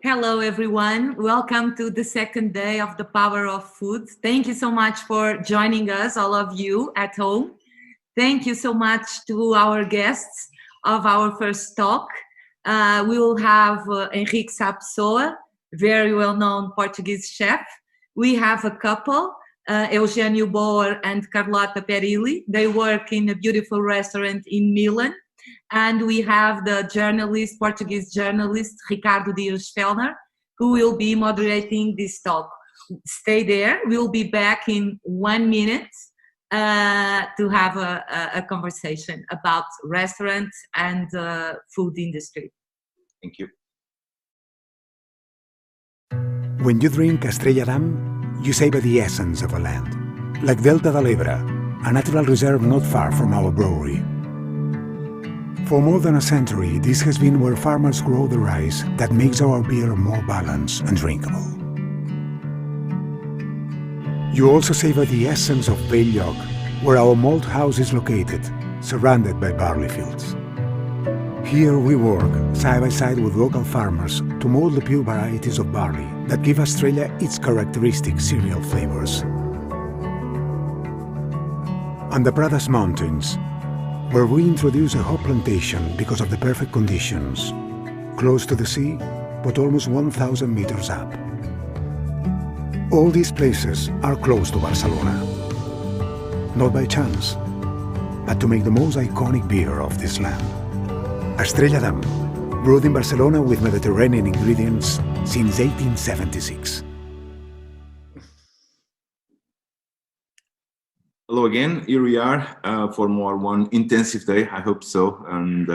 Hello, everyone. Welcome to the second day of the Power of Food. Thank you so much for joining us, all of you at home. Thank you so much to our guests of our first talk. We will have Henrique Pessoa, very well-known Portuguese chef. We have a couple, Eugenio Boer and Carlotta Perilli. They work in a beautiful restaurant in Milan. And we have the journalist, Portuguese journalist, Ricardo Dias-Fellner, who will be moderating this talk. Stay there. We'll be back in 1 minute to have a conversation about restaurants and food industry. Thank you. When you drink Estrella Damm, you savor the essence of a land. Like Delta de l'Ebre, a natural reserve not far from our brewery. For more than a century, this has been where farmers grow the rice that makes our beer more balanced and drinkable. You also savor the essence of Belljog, where our malt house is located, surrounded by barley fields. Here we work side by side with local farmers to mold the pure varieties of barley that give Estrella its characteristic cereal flavors. On the Pradas Mountains, where we introduce a hop plantation because of the perfect conditions, close to the sea, but almost 1,000 meters up. All these places are close to Barcelona, not by chance, but to make the most iconic beer of this land. Estrella Damm, brewed in Barcelona with Mediterranean ingredients since 1876. Hello again. Here we are for one intensive day. I hope so. And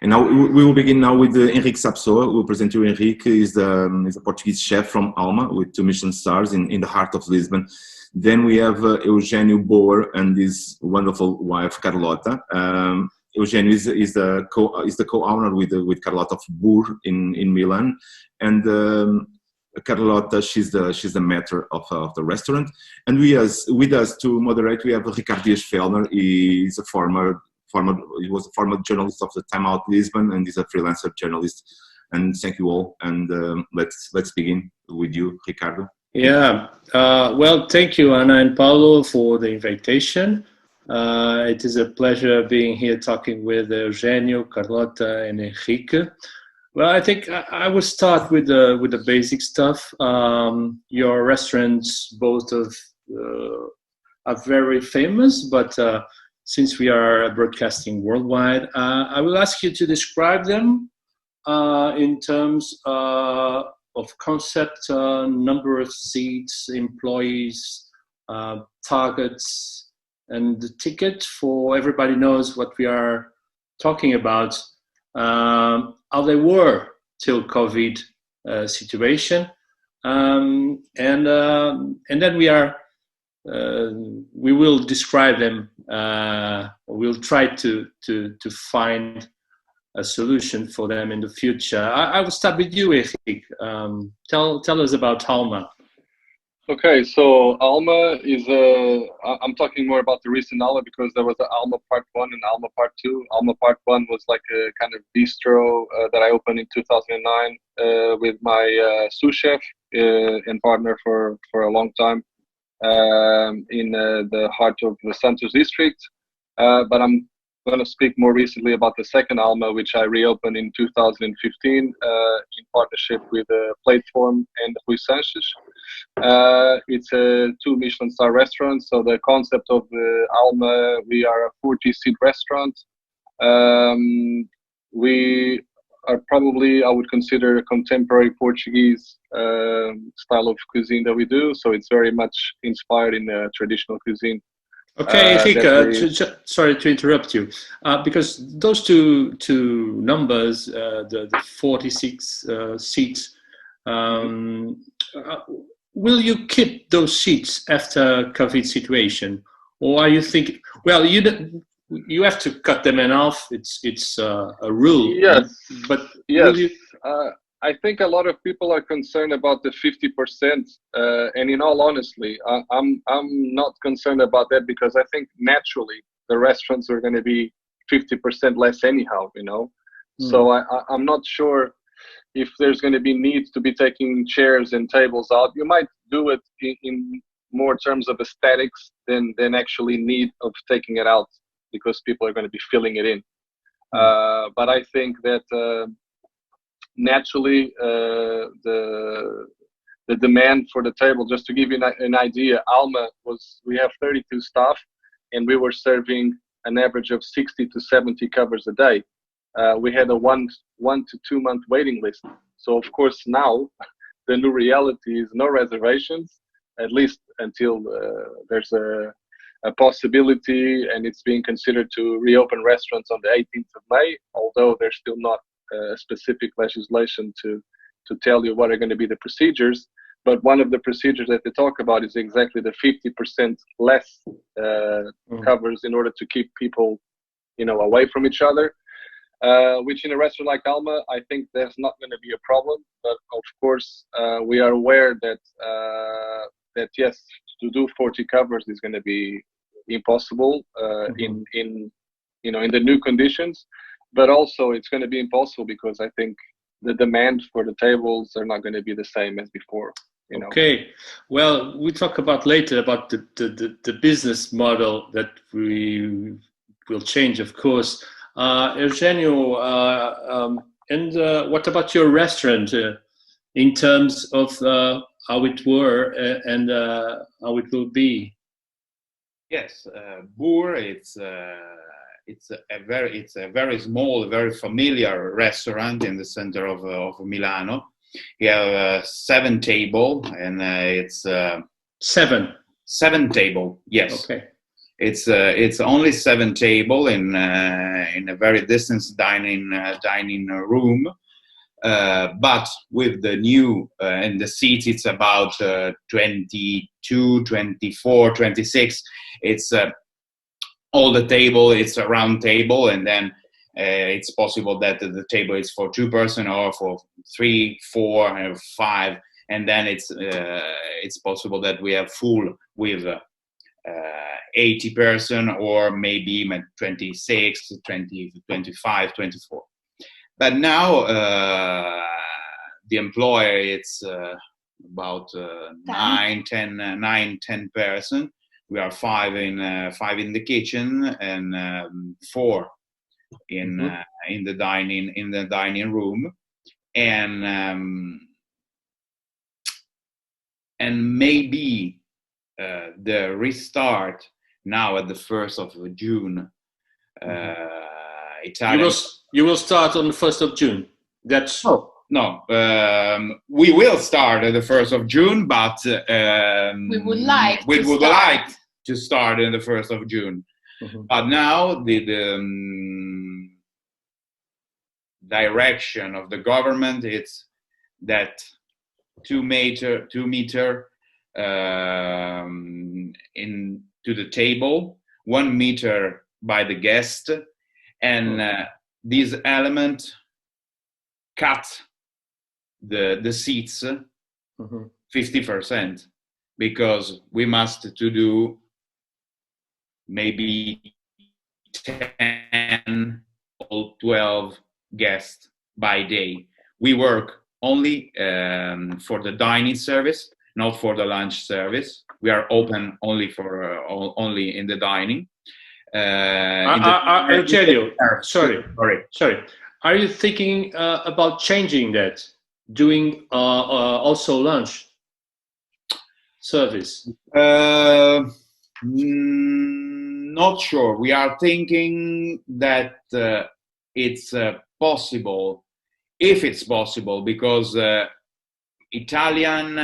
now we will begin now with Henrique Pessoa. We'll present you. Henrique is a Portuguese chef from Alma with 2 Michelin stars in the heart of Lisbon. Then we have Eugenio Boer and his wonderful wife Carlotta. Eugenio is the co-owner with Carlotta of Boer in Milan, and Carlotta, she's the maître of the restaurant. And with us to moderate, we have Ricardo Dias-Fellner. He was a former journalist of the Time Out Lisbon, and he's a freelancer journalist. And thank you all. And let's begin with you, Ricardo. Yeah. Well, thank you, Ana and Paulo, for the invitation. It is a pleasure being here talking with Eugenio, Carlotta, and Henrique. Well, I think I will start with the basic stuff. Your restaurants, both are very famous, but since we are broadcasting worldwide, I will ask you to describe them in terms of concept, number of seats, employees, targets, and the ticket, for everybody knows what we are talking about. How they were till COVID situation, and then we will describe them. We'll try to find a solution for them in the future. I will start with you, Henrique. Tell us about Alma. Okay, so Alma is I'm talking more about the recent Alma because there was the Alma Part 1 and Alma Part 2. Alma Part 1 was like a kind of bistro that I opened in 2009 with my sous chef and partner for a long time in the heart of the Santos district. But I'm going to speak more recently about the second Alma, which I reopened in 2015 in partnership with Platform and Rui Sanches. It's a 2 Michelin star restaurant. So the concept of the Alma, we are a 40-seat restaurant. We are probably, I would consider, a contemporary Portuguese style of cuisine that we do. So it's very much inspired in traditional cuisine. Okay, Henrique, sorry to interrupt you, because those two numbers, the 46 seats, will you keep those seats after COVID situation, or are you thinking? Well, you have to cut them in half. It's a rule. Yes, but yes. I think a lot of people are concerned about the 50%, and in all honesty, I'm not concerned about that because I think naturally the restaurants are going to be 50% less anyhow, you know. So I'm not sure if there's going to be needs to be taking chairs and tables out, you might do it in more terms of aesthetics than actually need of taking it out, because people are going to be filling it in. But I think that naturally the demand for the table, just to give you an idea, we have 32 staff, and we were serving an average of 60 to 70 covers a day. We had a 1 to 2 month waiting list. So of course now the new reality is no reservations, at least until there's a possibility, and it's being considered to reopen restaurants on the 18th of May, although there's still not specific legislation to tell you what are going to be the procedures. But one of the procedures that they talk about is exactly the 50% less covers in order to keep people, away from each other. Which in a restaurant like Alma, I think there's not going to be a problem. But of course, we are aware that yes, to do 40 covers is going to be impossible in the new conditions. But also, it's going to be impossible because I think the demand for the tables are not going to be the same as before. Okay, well, we talk about later about the business model that we will change, of course. Eugenio, and what about your restaurant in terms of how it were and how it will be? Yes, Boer. It's a very small, very familiar restaurant in the center of Milano. We have 7 table, and it's 7 table. Yes. Okay. It's only 7 table in a very distant dining room, but with the new and the seats, it's about 22, 24, 26. It's all the table. It's a round table, and then it's possible that the table is for 2 person or for 3, 4, and 5, and then it's possible that we have full with 80 person, or maybe 26, 20, 25, 24. But now the employer, it's about 9, 10 person. We are 5 in the kitchen and 4 in the dining room, and maybe the restart now at the 1st of June. Italian. You will start on the 1st of June. That's no. We will start at the 1st of June, but we would like to start on the 1st of June. But now the direction of the government is that 2 meter into the table, 1 meter by the guest, and this element cut the seats 50%, because we must to do maybe 10 or 12 guests by day. We work only for the dining service, not for the lunch service. We are open only for only in the dining. Eugenio, sorry. Are you thinking about changing that, doing also lunch service? Not sure. We are thinking that it's possible, if it's possible, because Italian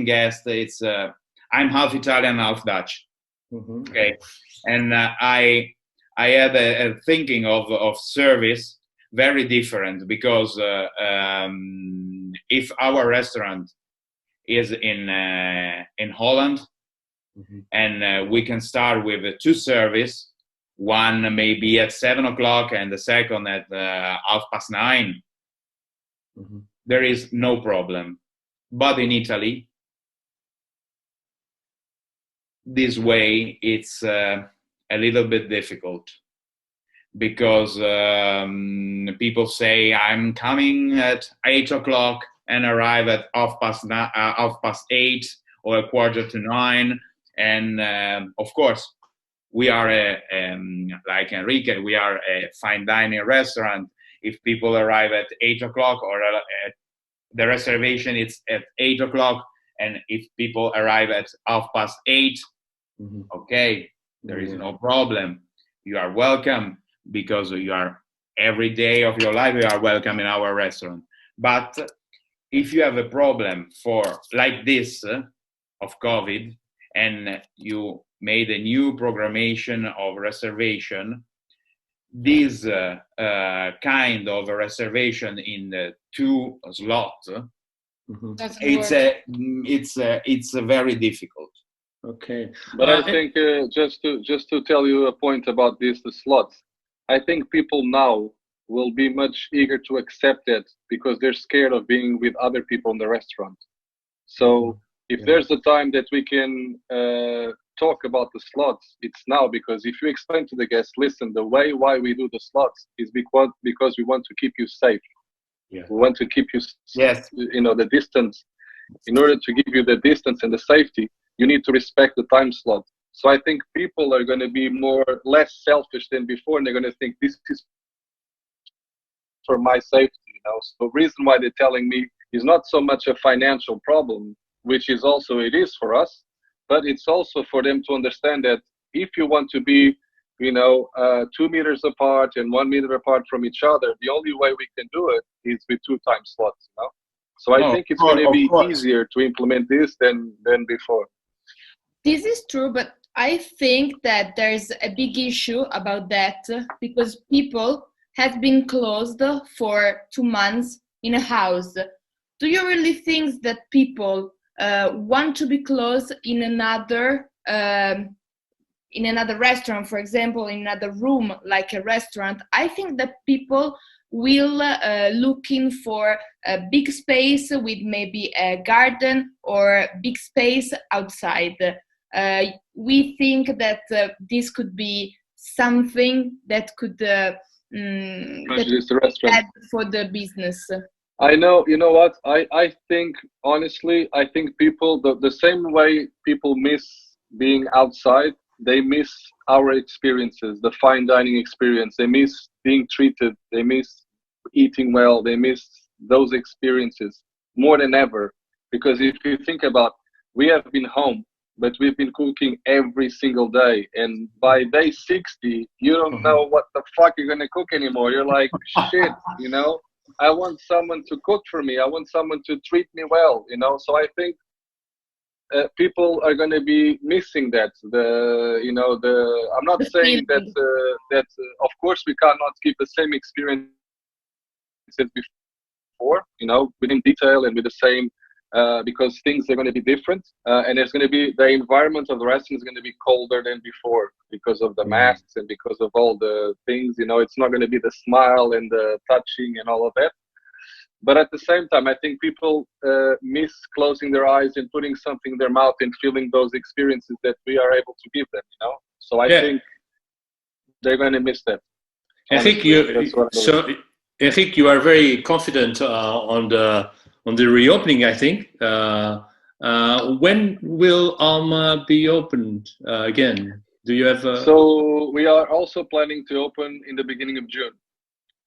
guest. It's I'm half Italian, half Dutch. Okay, and I have a thinking of service very different, because if our restaurant is in Holland, and we can start with 2 service, one maybe at 7 o'clock and the second at 9:30. There is no problem. But in Italy, this way it's a little bit difficult, because people say I'm coming at 8 o'clock and arrive at half past 8 or a quarter to 9. And of course, we are like Henrique, we are a fine dining restaurant. If people arrive at 8 o'clock or the reservation is at 8 o'clock, and if people arrive at 8:30, okay, there is no problem. You are welcome, because you are every day of your life, you are welcome in our restaurant. But if you have a problem for like this of COVID, and you made a new programmation of reservation, this kind of a reservation in 2 slots, it's very difficult. Okay, but I think just to tell you a point about the slots, I think people now will be much eager to accept it because they're scared of being with other people in the restaurant. So if there's a time that we can talk about the slots, it's now, because if you explain to the guests, listen, the way why we do the slots is because we want to keep you safe. We want to keep you, the distance. In order to give you the distance and the safety, you need to respect the time slot. So I think people are going to be less selfish than before, and they're going to think this is for my safety. So the reason why they're telling me is not so much a financial problem, which is also it is for us, but it's also for them to understand that if you want to be 2 meters apart and 1 meter apart from each other, the only way we can do it is with 2 time slots. So I think it's going to be easier to implement this than before. This is true, but I think that there's a big issue about that, because people have been closed for 2 months in a house. Do you really think that people want to be close in another restaurant, for example, in another room like a restaurant? I think that people will looking for a big space with maybe a garden or big space outside. We think that this could be something that could add for the business. I know, you know what? I think, honestly, I think people, the same way people miss being outside, they miss our experiences, the fine dining experience. They miss being treated. They miss eating well. They miss those experiences more than ever. Because if you think about, we have been home, but we've been cooking every single day. And by day 60, you don't know what the fuck you're going to cook anymore. You're like, shit, I want someone to cook for me. I want someone to treat me well, So I think people are going to be missing that. I'm not saying that of course we cannot keep the same experience as before, within detail and with the same, because things are going to be different, and it's going to be, the environment of the restaurant is going to be colder than before because of the masks and because of all the things. It's not going to be the smile and the touching and all of that. But at the same time, I think people miss closing their eyes and putting something in their mouth and feeling those experiences that we are able to give them. So I think they're going to miss that. Henrique, you are very confident on the reopening, I think. When will Alma be opened again? Do you have? So we are also planning to open in the beginning of June.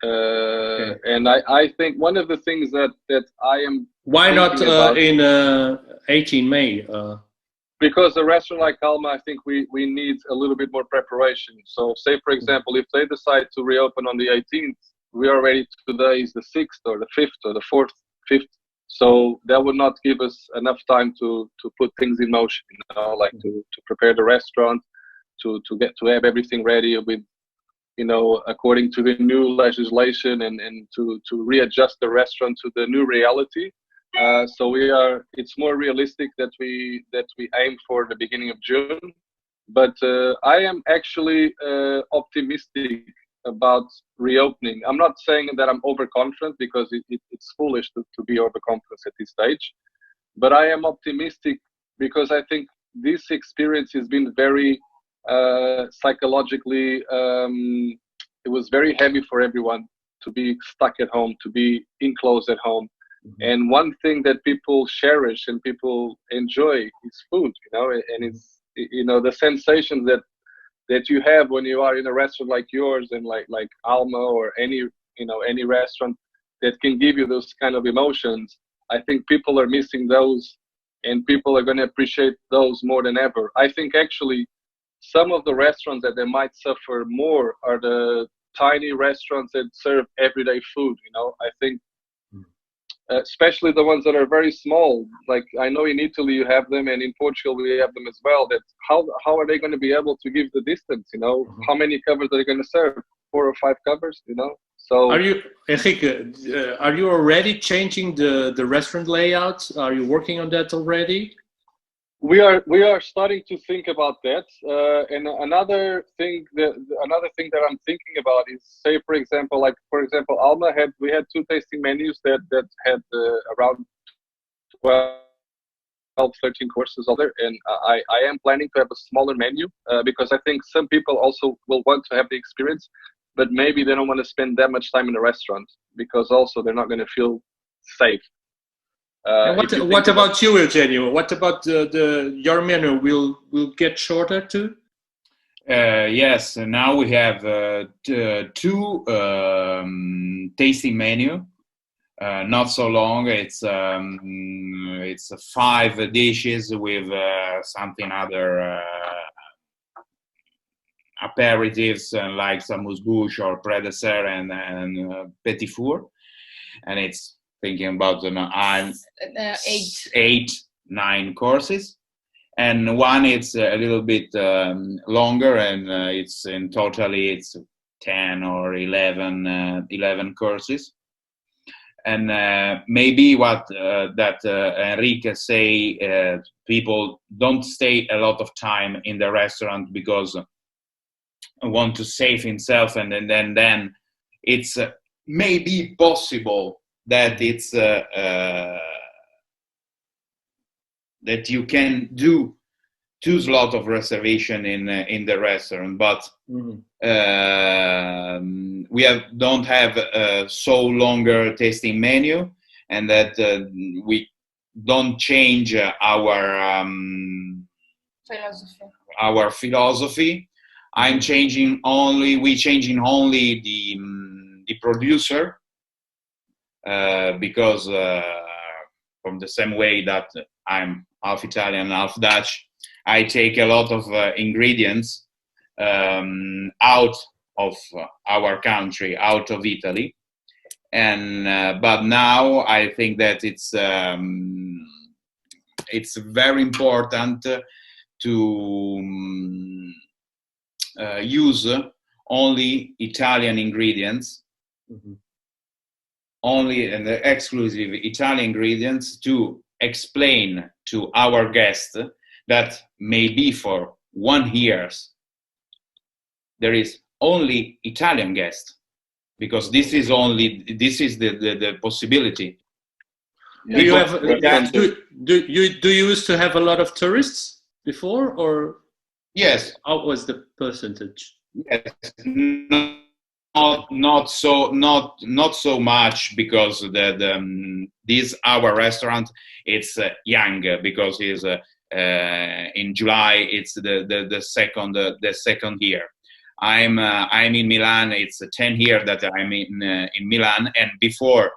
And I think one of the things that I am, why not in 18 May? Because a restaurant like Alma, I think we need a little bit more preparation. So say, for example, if they decide to reopen on the 18th, we are ready. Today is the 6th or the 5th or the 4th, 5th. So that would not give us enough time to put things in motion, like to prepare the restaurant, to have everything ready with, according to the new legislation and to readjust the restaurant to the new reality. So it's more realistic that we aim for the beginning of June. But I am actually optimistic about reopening. I'm not saying that I'm overconfident, because it's foolish to be overconfident at this stage. But I am optimistic because I think this experience has been very psychologically it was very heavy for everyone to be stuck at home, to be enclosed at home. And one thing that people cherish and people enjoy is food, you know, and it's, you know, the sensations that you have when you are in a restaurant like yours and like Alma or any, you know, any restaurant that can give you those kind of emotions. I think people are missing those, and people are going to appreciate those more than ever. I think actually some of the restaurants that they might suffer more are the tiny restaurants that serve everyday food. You know, I think especially the ones that are very small. Like I know in Italy you have them, and in Portugal we have them as well. That how are they going to be able to give the distance? You know, how many covers are they going to serve? 4 or 5 covers? You know. So are you, Henrique? Are you already changing the restaurant layout? Are you working on that already? We are starting to think about that, and another thing that I'm thinking about is, say for example, Alma we had 2 tasting menus that had around 12, 13 courses on there, and I am planning to have a smaller menu because I think some people also will want to have the experience, but maybe they don't want to spend that much time in a restaurant because also they're not going to feel safe. What about you, Eugenio? What about your menu? Will get shorter too? Yes, now we have 2 tasting menu. Not so long. It's 5 dishes with something other aperitifs like amuse-bouche or prédessert and petit four, and it's thinking about 8-9 courses, and one it's a little bit longer, and it's in totally it's 10 or 11 courses. And maybe what that Henrique say, people don't stay a lot of time in the restaurant because want to save himself, and then it's maybe possible that it's that you can do 2 slots of reservation in the restaurant, but we don't have so longer tasting menu, and that we don't change our philosophy. We changing only the producer. Because from the same way that I'm half Italian, half Dutch, I take a lot of ingredients out of our country, out of Italy, and but now I think that it's very important to use only Italian ingredients. Only and the exclusive Italian ingredients to explain to our guests that maybe for 1 year there is only Italian guest, because this is the possibility. Do you have do you used to have a lot of tourists before, or yes? How was the percentage? Yes. Not so much, because this our restaurant it's young, because it's in July it's the second year. I'm in Milan. It's 10 years that I'm in Milan, and before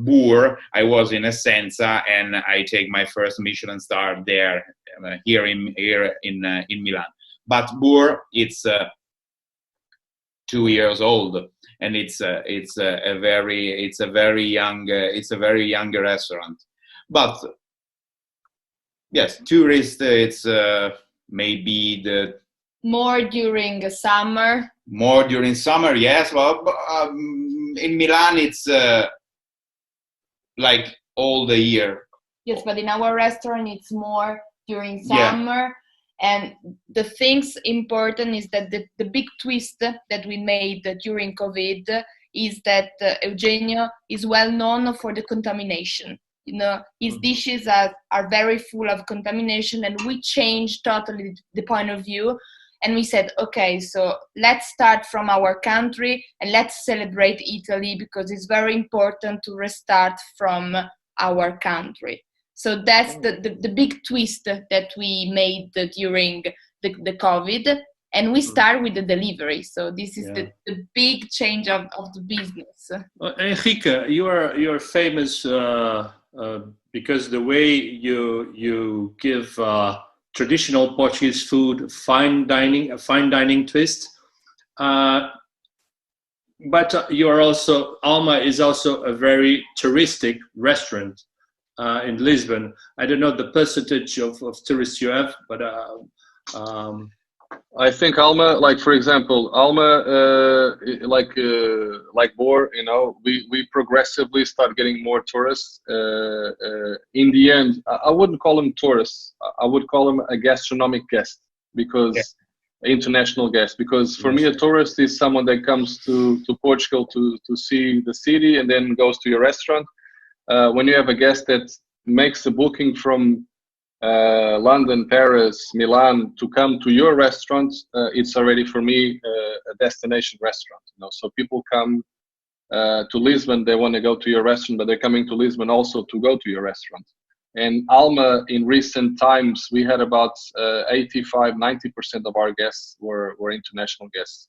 Boer I was in Essenza, and I take my first Michelin star there here in Milan. But Boer it's 2 years old, and it's a very young restaurant. But yes, tourist it's maybe the more during summer. More during summer, yes. Well, in Milan it's like all the year. Yes, but in our restaurant it's more during summer. Yeah. And the things important is that the big twist that we made during COVID is that Eugenio is well known for the contamination. You know, his dishes are very full of contamination, and we changed totally the point of view. And we said, okay, so let's start from our country and let's celebrate Italy, because it's very important to restart from our country. So that's the big twist that we made during the COVID. And we start with the delivery. So this is the big change of the business. Henrique, you're famous because the way you give traditional Portuguese food a fine dining twist. But Alma is also a very touristic restaurant in Lisbon. I don't know the percentage of tourists you have, but I think Alma, like for example, Alma, like Boer, we progressively start getting more tourists. In the end, I wouldn't call them tourists. I would call them a gastronomic guest, because international guest. Because for me, a tourist is someone that comes to Portugal to see the city and then goes to your restaurant. When you have a guest that makes a booking from London, Paris, Milan to come to your restaurant, it's already for me a destination restaurant. So people come to Lisbon, they want to go to your restaurant, but they're coming to Lisbon also to go to your restaurant. And Alma, in recent times, we had about 85-90% of our guests were international guests.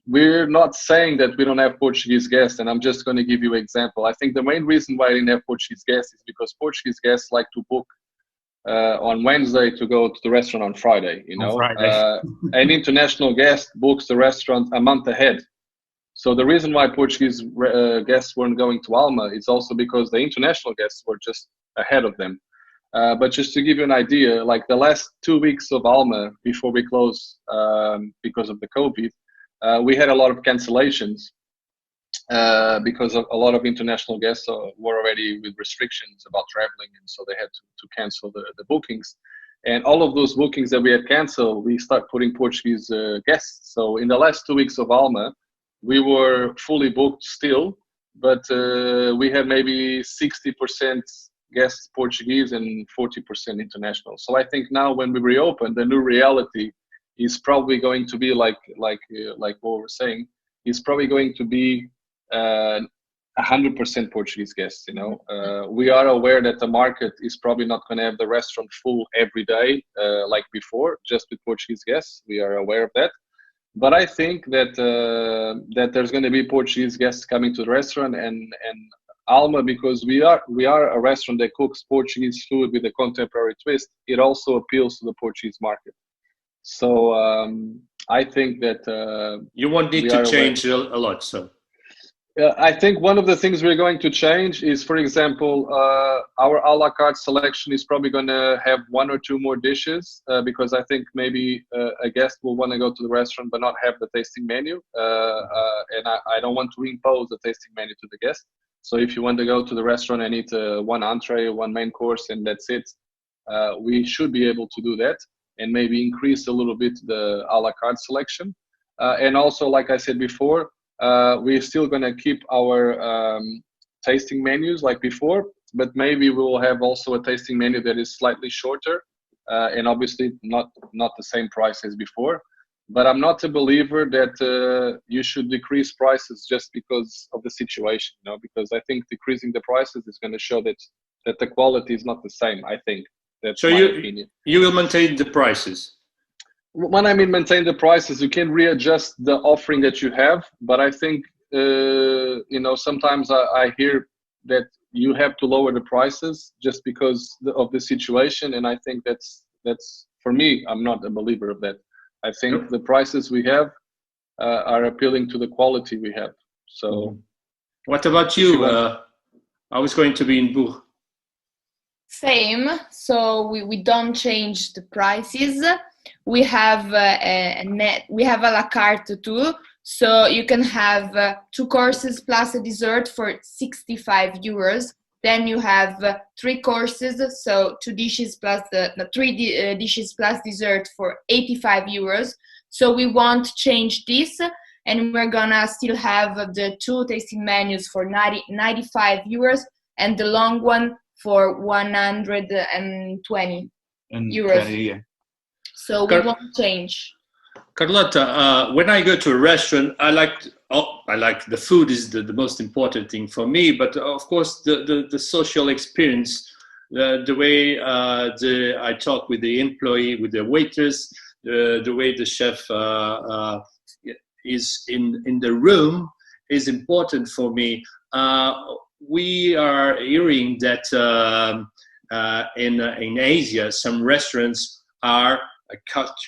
We're not saying that we don't have Portuguese guests, and I'm just going to give you an example. I think the main reason why I didn't have Portuguese guests is because Portuguese guests like to book on Wednesday to go to the restaurant on Friday. On Friday. An international guest books the restaurant a month ahead. So the reason why Portuguese guests weren't going to Alma is also because the international guests were just ahead of them. But just to give you an idea, like the last 2 weeks of Alma before we closed because of the COVID, we had a lot of cancellations because of a lot of international guests were already with restrictions about traveling, and so they had to cancel the bookings. And all of those bookings that we had canceled, we start putting Portuguese guests. So in the last 2 weeks of Alma, we were fully booked still, but we had maybe 60% guests Portuguese and 40% international. So I think now when we reopen, the new reality is probably going to be like what we're saying, is probably going to be 100% Portuguese guests. We are aware that the market is probably not going to have the restaurant full every day like before, just with Portuguese guests. We are aware of that. But I think that there's going to be Portuguese guests coming to the restaurant, and Alma, because we are a restaurant that cooks Portuguese food with a contemporary twist, it also appeals to the Portuguese market. So I think that you won't need to change a lot. So I think one of the things we're going to change is, for example, our a la carte selection is probably going to have 1 or 2 more dishes because I think maybe a guest will want to go to the restaurant but not have the tasting menu. And I don't want to impose a tasting menu to the guest. So if you want to go to the restaurant and eat 1 entree, 1 main course, and that's it, we should be able to do that and maybe increase a little bit the a la carte selection. And also, like I said before, we're still going to keep our tasting menus like before, but maybe we will have also a tasting menu that is slightly shorter and obviously not the same price as before. But I'm not a believer that you should decrease prices just because of the situation, because I think decreasing the prices is going to show that the quality is not the same. I think that's my opinion. You will maintain the prices. When I mean maintain the prices, you can readjust the offering that you have. But I think, sometimes I hear that you have to lower the prices just because of the situation. And I think that's for me, I'm not a believer of that. I think the prices we have are appealing to the quality we have. So, what about you? I was going to be in Boer. Same. So we don't change the prices. We have we have a la carte too. So you can have 2 courses plus a dessert for 65 euros. Then you have 3 courses, so 2 dishes plus the 3 dishes plus dessert for 85 euros. So we won't change this, and we're gonna still have the 2 tasting menus for 95 euros and the long one for 120 euros. 20, yeah. So we won't change. Carlotta, when I go to a restaurant, I like the food is the most important thing for me, but of course the social experience, the way I talk with the employee, with the waiters, the way the chef is in the room is important for me. We are hearing that in Asia, some restaurants are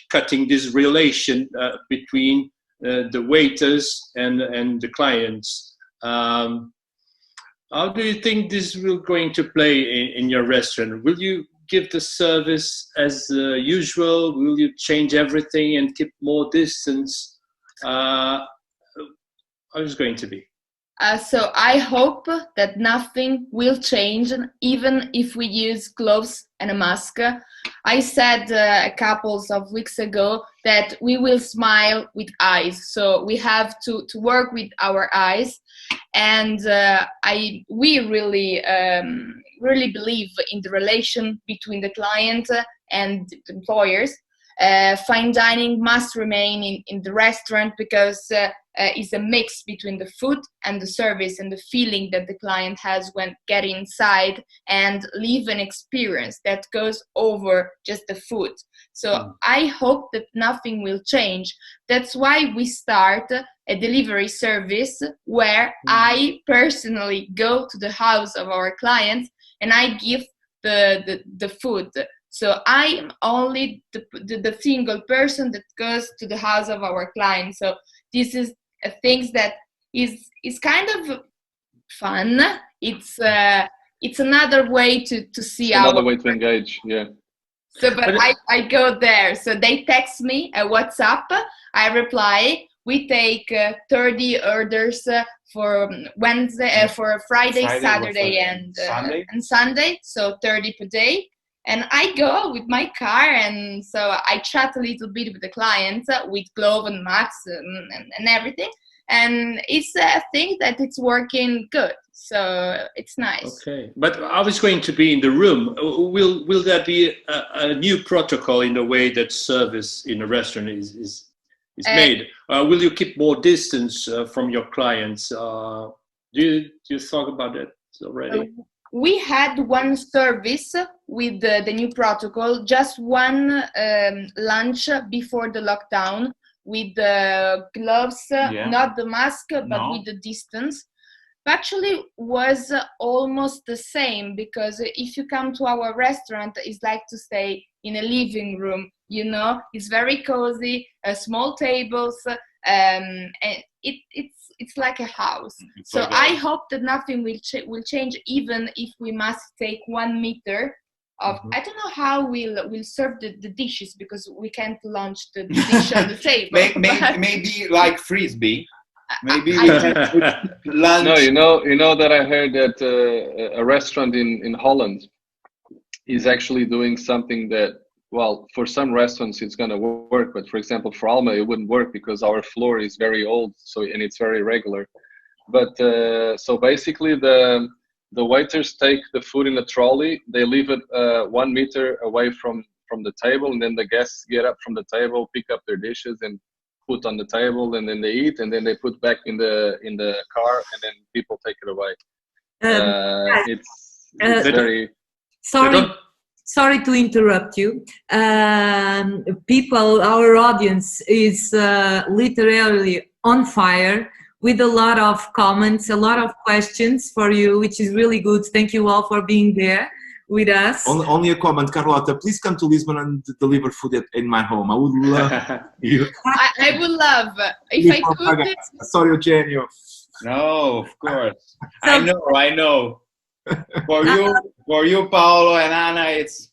cutting this relation between the waiters and the clients. How do you think this will going to play in your restaurant? Will you give the service as usual? Will you change everything and keep more distance? How is it going to be? So I hope that nothing will change, even if we use gloves and a mask. I said a couple of weeks ago that we will smile with eyes. So we have to work with our eyes. And we really believe in the relation between the client and the employers. Fine dining must remain in the restaurant because it's a mix between the food and the service and the feeling that the client has when getting inside and live an experience that goes over just the food. So I hope that nothing will change. That's why we start a delivery service where I personally go to the house of our clients and I give the food. So I am only the single person that goes to the house of our client. So this is a thing that is kind of fun. It's another way to see another way to engage. Yeah. So, but I go there. So they text me a WhatsApp. I reply. We take 30 orders for Wednesday, for Friday, Saturday, and Sunday. So 30 per day. And I go with my car, and so I chat a little bit with the clients with glove and mask and everything. And it's a thing that it's working good. So it's nice. Okay, but how is going to be in the room? Will there be a new protocol in the way that service in a restaurant is made? Will you keep more distance from your clients? Do you talk about that already? We had one service with the new protocol, just one lunch before the lockdown with the gloves, not the mask, but with the distance. Actually was almost the same, because if you come to our restaurant, it's like to stay in a living room, you know, it's very cozy, small tables, and it's like a house. So okay. I hope that nothing will change, even if we must take 1 meter of, I don't know how we'll serve the dishes, because we can't launch the dish on the table. maybe like frisbee. Maybe lunch. No, you know that I heard that a restaurant in Holland is actually doing something that, well, for some restaurants it's going to work, but for example for Alma it wouldn't work because our floor is very old, and it's very regular. But so basically the waiters take the food in a trolley, they leave it 1 meter away from the table, and then the guests get up from the table, pick up their dishes and put on the table, and then they eat, and then they put back in the car, and then people take it away. It's very sorry to interrupt you. People, our audience is literally on fire with a lot of comments, a lot of questions for you, which is really good. Thank you all for being there with us. Only a comment, Carlotta. Please come to Lisbon and deliver food in my home. I would love you. I would love if I could. Sorry, Eugenio. No, of course. I know. For you, Paolo and Anna, it's.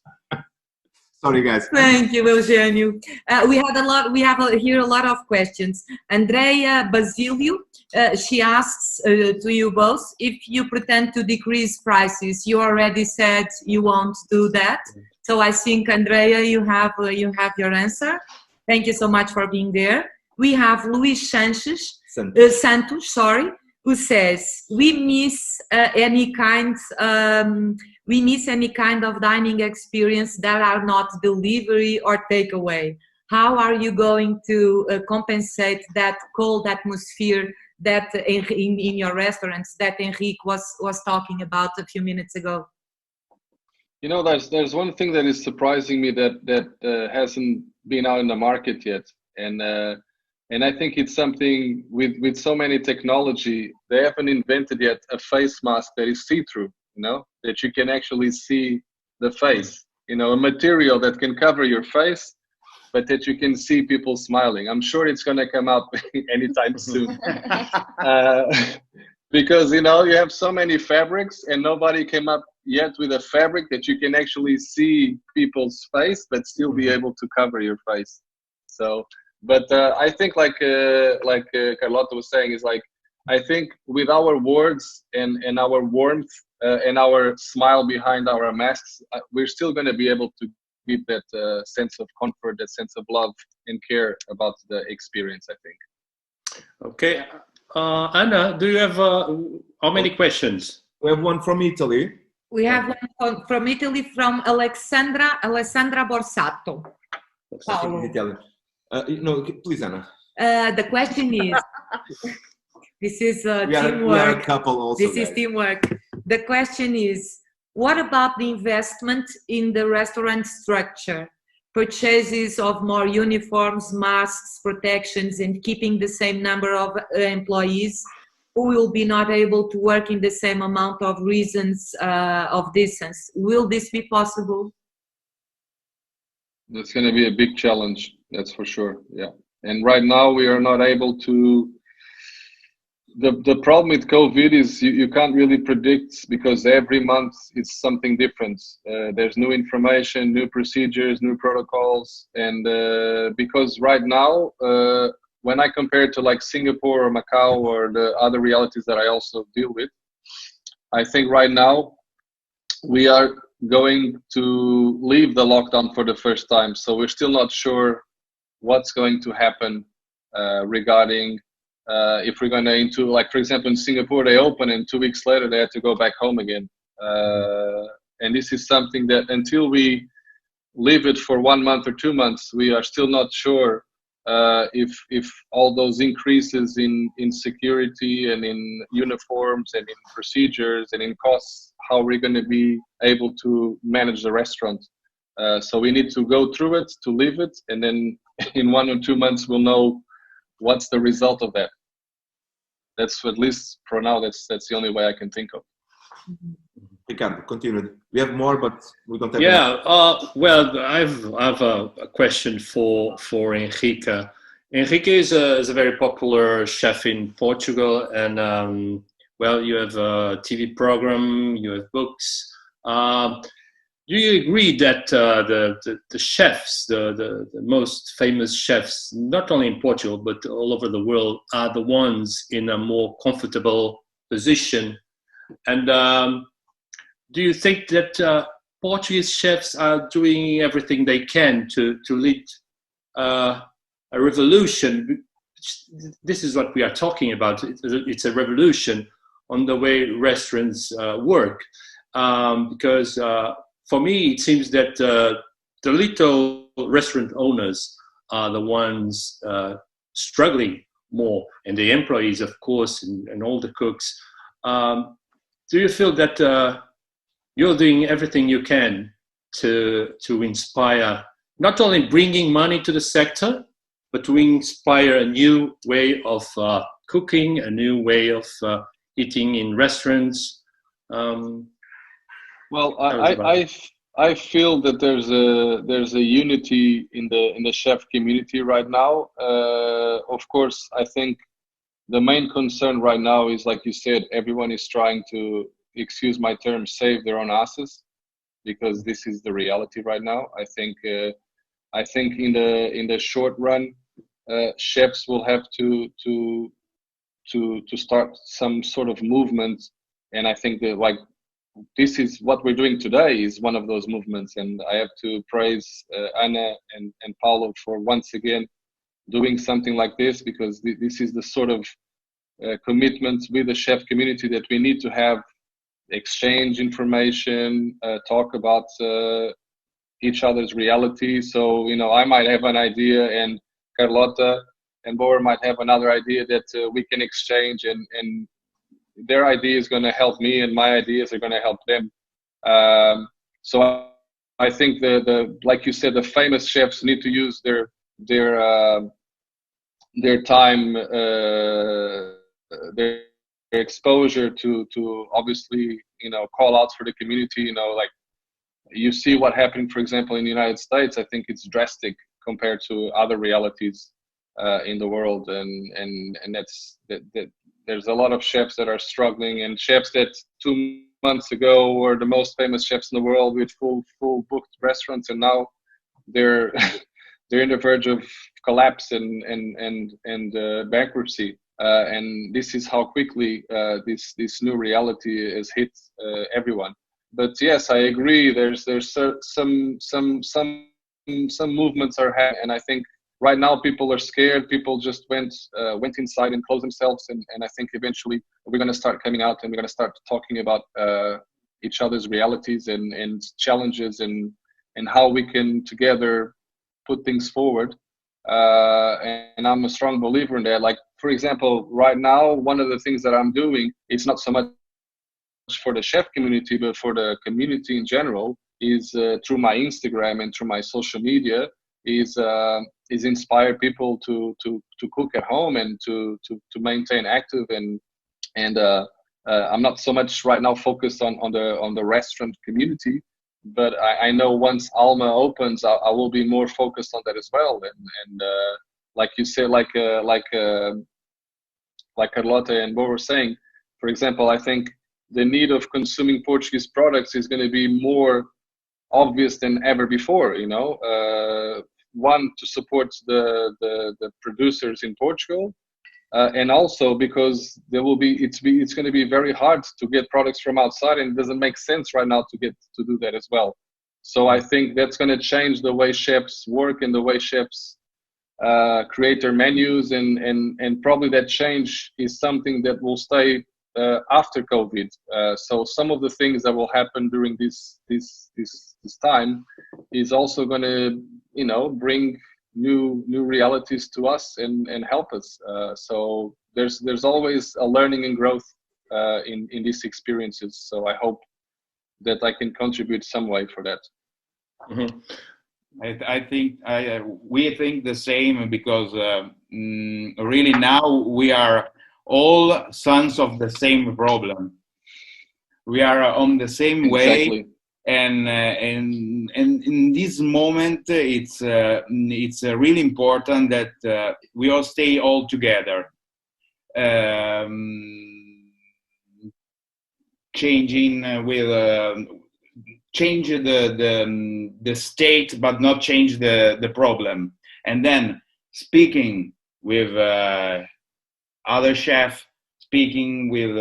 Sorry, guys. Thank you, Eugenio. We have here a lot of questions. Andrea Basilio, she asks to you both, if you pretend to decrease prices. You already said you won't do that. So I think, Andrea, you have your answer. Thank you so much for being there. We have Luis Santos, who says, we miss any kind we miss any kind of dining experience that are not delivery or takeaway. How are you going to compensate that cold atmosphere that in your restaurants that Henrique was talking about a few minutes ago? You know, there's one thing that is surprising me that hasn't been out in the market yet, and I think it's something with so many technology, they haven't invented yet a face mask that is see-through. You know, that you can actually see the face. You know, a material that can cover your face, but that you can see people smiling. I'm sure it's going to come out anytime soon. Because, you know, you have so many fabrics and nobody came up yet with a fabric that you can actually see people's face, but still be able to cover your face. So, but I think like Carlotta was saying, is like, I think with our words and our warmth and our smile behind our masks, we're still going to be able to give that sense of comfort, that sense of love and care about the experience, I think. Okay. Anna, do you have how many questions? We have one from Italy. We have one from Italy, from Alessandra Borsato. Paolo. No, please, Anna. The question is, this is teamwork. We are a couple also. This is teamwork. The question is, what about the investment in the restaurant structure? Purchases of more uniforms, masks, protections, and keeping the same number of employees who will be not able to work in the same amount of reasons of distance. Will this be possible? That's going to be a big challenge, that's for sure. Yeah. And right now we are not able to. The problem with COVID is you can't really predict, because every month it's something different. There's new information, new procedures, new protocols. And because right now, when I compare it to like Singapore or Macau or the other realities that I also deal with, I think right now we are going to leave the lockdown for the first time. So we're still not sure what's going to happen regarding if we're going to into, like, for example, in Singapore, they open and 2 weeks later they had to go back home again. And this is something that until we leave it for 1 month or 2 months, we are still not sure if all those increases in security and in uniforms and in procedures and in costs, how we're going to be able to manage the restaurant. So we need to go through it, to live it, and then in 1 or 2 months we'll know what's the result of that. That's, at least for now, that's the only way I can think of. Ricardo, continue. We have more, but we don't have. Yeah. Well, I have a question for Henrique. Henrique is a very popular chef in Portugal, and well, you have a TV program, you have books. Do you agree that the chefs, the most famous chefs, not only in Portugal but all over the world, are the ones in a more comfortable position? And do you think that Portuguese chefs are doing everything they can to lead a revolution? This is what we are talking about. It's a revolution on the way restaurants work, because for me, it seems that the little restaurant owners are the ones struggling more, and the employees, of course, and all the cooks. Do you feel that you're doing everything you can to inspire, not only bringing money to the sector, but to inspire a new way of cooking, a new way of eating in restaurants? Well, I feel that there's a unity in the chef community right now. Of course, I think the main concern right now is, like you said, everyone is trying to, excuse my term, save their own asses, because this is the reality right now. I think in the short run, chefs will have to start some sort of movement, and I think that, like, this is what we're doing today is one of those movements, and I have to praise Anna and Paulo for once again doing something like this, because this is the sort of commitment with the chef community that we need to have exchange information, talk about each other's reality. So, you know, I might have an idea and Carlotta and Boer might have another idea that we can exchange, and their idea is going to help me and my ideas are going to help them. So I think the like you said, the famous chefs need to use their time, their exposure to obviously, you know, call out for the community. You know, like you see what happened, for example, in the United States. I think it's drastic compared to other realities in the world, and that's that there's a lot of chefs that are struggling, and chefs that 2 months ago were the most famous chefs in the world with full booked restaurants, and now they're they're in the verge of collapse and bankruptcy. And this is how quickly this new reality has hit everyone. But yes, I agree. There's some movements are happening, and I think right now people are scared. People just went inside and closed themselves, and I think eventually we're going to start coming out and we're going to start talking about each other's realities and challenges and how we can together put things forward. And I'm a strong believer in that. Like, for example, right now, one of the things that I'm doing, it's not so much for the chef community, but for the community in general, is through my Instagram and through my social media, is inspire people to cook at home and to maintain active, and I'm not so much right now focused on the restaurant community, but I know once Alma opens, I will be more focused on that as well. And like you said, like Carlotta and Bo were saying, for example, I think the need of consuming Portuguese products is going to be more obvious than ever before. You know, one, to support the producers in Portugal, and also because it's going to be very hard to get products from outside, and it doesn't make sense right now to do that as well. So I think that's going to change the way chefs work and the way chefs create their menus, and probably that change is something that will stay after COVID. So some of the things that will happen during this time is also going to, you know, bring new realities to us and help us. So there's always a learning and growth in these experiences. So I hope that I can contribute some way for that. Mm-hmm. I think we think the same, because really now we are all sons of the same problem. We are on the same way. Exactly. And in this moment, it's really important that we all stay all together, change the state, but not change the problem. And then speaking with other chef, speaking with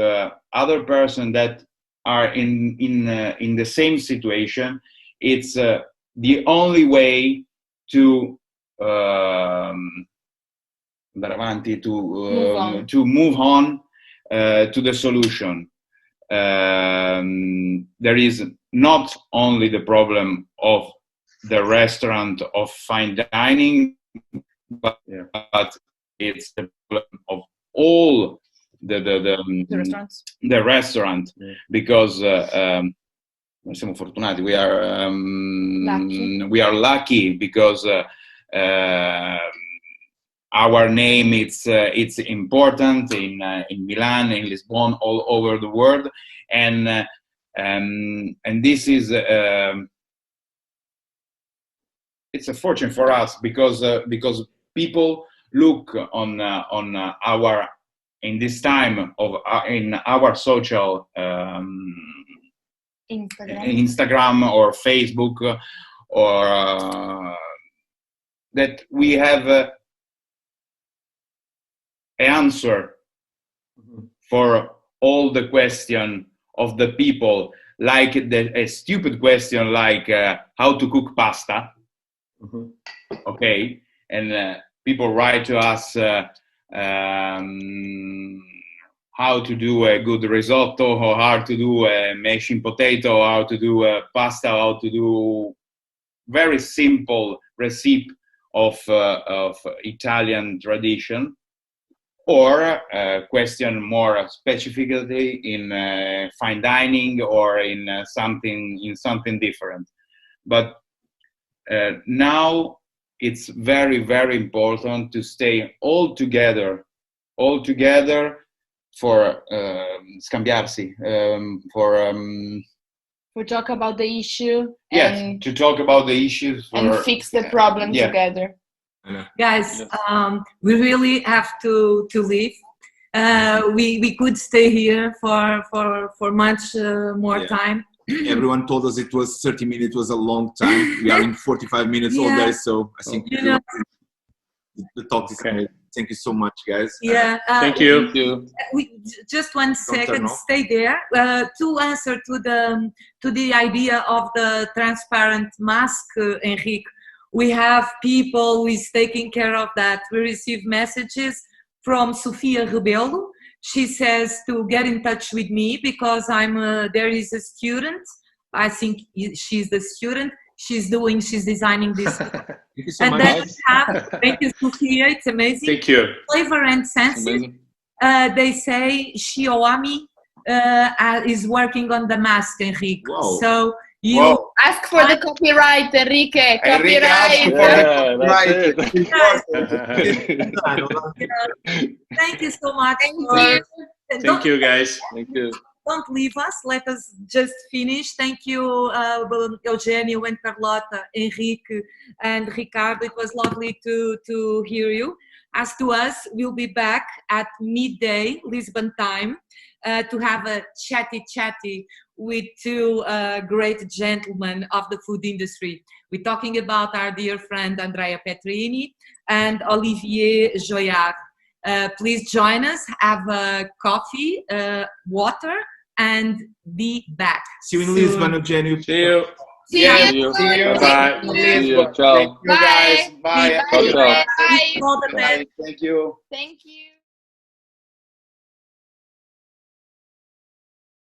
other person that are in the same situation, it's the only way to move on to the solution. There is not only the problem of the restaurant of fine dining, but it's the problem of all the restaurant, because siamo fortunati. We are lucky because our name it's important in Milan, in Lisbon, all over the world, and this is it's a fortune for us, because people look on our, in this time of in our social Instagram or Facebook, or that we have an answer for all the question of the people, like a stupid question like how to cook pasta. Okay, and people write to us, how to do a good risotto, or how to do a mashed potato, how to do a pasta, how to do very simple recipe of Italian tradition, or question more specifically in fine dining or in something different. But now it's very, very important to stay all together for scambiarsi, For talk about the issue yes, and to talk about the issues and fix the problem together. Guys, we really have to leave. We could stay here for much more time. Everyone told us it was 30 minutes was a long time. We are in 45 minutes already, so I think the talk is amazing. Thank you so much, guys. Thank you. Just 1 second, stay there. To answer to the idea of the transparent mask, Henrique, we have people who is taking care of that. We receive messages from Sofia Rebelo. She says to get in touch with me because there is a student. I think she's the student. She's designing this. Thank you so and much. then we have, thank you, Sofia. It's amazing. Thank you. Flavor and Senses. They say Shioami is working on the mask, Henrique. Wow. So you ask for the copyright, Enrique. Copyright. Thank you so much. Thank you, guys. Thank you. Don't leave us. Let us just finish. Thank you, Eugenio and Carlotta, Henrique and Ricardo. It was lovely to hear you. As to us, we'll be back at midday Lisbon time to have a chatty with two great gentlemen of the food industry. We're talking about our dear friend Andrea Petrini and Olivier Joyard. Please join us, have a coffee, water, and be back. See you in Lisbon, Eugenio. See you. See you. See you. Bye. See you. Ciao. Thank you, guys. Bye. Ciao, ciao. Bye. All the best. Thank you. Thank you.